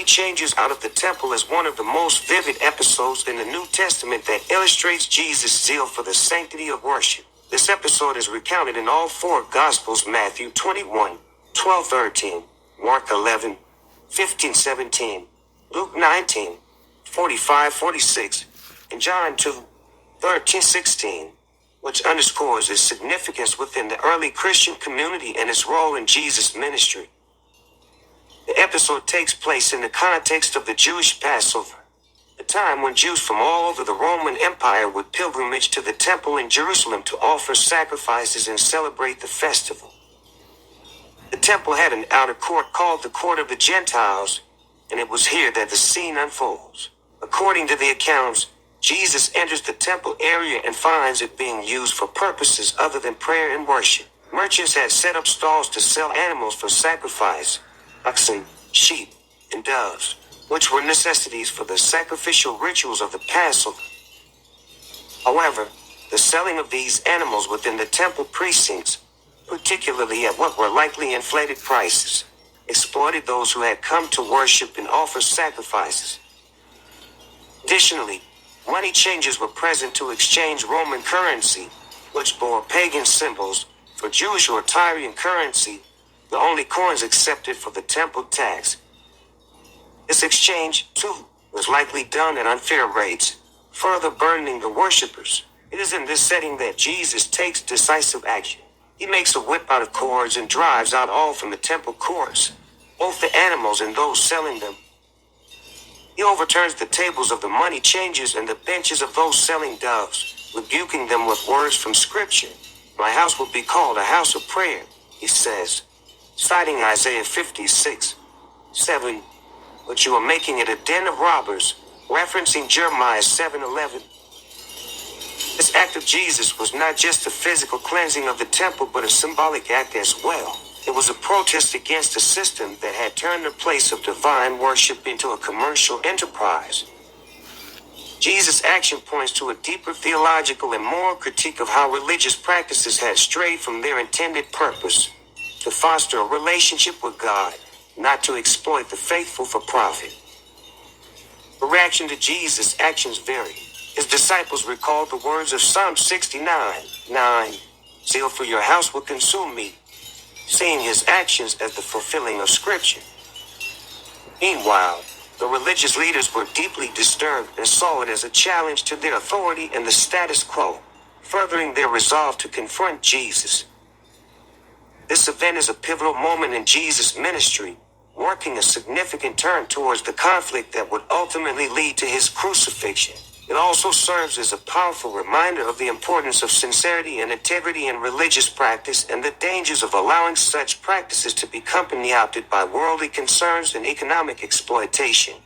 changes out of the temple is one of the most vivid episodes in the New Testament that illustrates Jesus' zeal for the sanctity of worship. This episode is recounted in all four Gospels: Matthew 21:12-13, Mark 11:15-17, Luke 19:45-46, and John 2:13-16, which underscores its significance within the early Christian community and its role in Jesus' ministry. The episode takes place in the context of the Jewish Passover, a time when Jews from all over the Roman Empire would pilgrimage to the temple in Jerusalem to offer sacrifices and celebrate the festival. The temple had an outer court called the Court of the Gentiles, and it was here that the scene unfolds. According to the accounts, Jesus enters the temple area and finds it being used for purposes other than prayer and worship. Merchants had set up stalls to sell animals for sacrifice: oxen, sheep, and doves, which were necessities for the sacrificial rituals of the Passover. However, the selling of these animals within the temple precincts, particularly at what were likely inflated prices, exploited those who had come to worship and offer sacrifices. Additionally, money changers were present to exchange Roman currency, which bore pagan symbols, for Jewish or Tyrian currency, the only coins accepted for the temple tax. This exchange, too, was likely done at unfair rates, further burdening the worshippers. It is in this setting that Jesus takes decisive action. He makes a whip out of cords and drives out all from the temple courts, both the animals and those selling them. He overturns the tables of the money changers and the benches of those selling doves, rebuking them with words from Scripture. "My house will be called a house of prayer," he says, citing Isaiah 56:7, "but you are making it a den of robbers," referencing Jeremiah 7:11. This act of Jesus was not just a physical cleansing of the temple, but a symbolic act as well. It was a protest against a system that had turned the place of divine worship into a commercial enterprise. Jesus' action points to a deeper theological and moral critique of how religious practices had strayed from their intended purpose: to foster a relationship with God, not to exploit the faithful for profit. The reaction to Jesus' actions varied. His disciples recalled the words of Psalm 69:9, "Zeal for your house will consume me," seeing his actions as the fulfilling of Scripture. Meanwhile, the religious leaders were deeply disturbed and saw it as a challenge to their authority and the status quo, furthering their resolve to confront Jesus. This event is a pivotal moment in Jesus' ministry, marking a significant turn towards the conflict that would ultimately lead to his crucifixion. It also serves as a powerful reminder of the importance of sincerity and integrity in religious practice and the dangers of allowing such practices to become corrupted by worldly concerns and economic exploitation.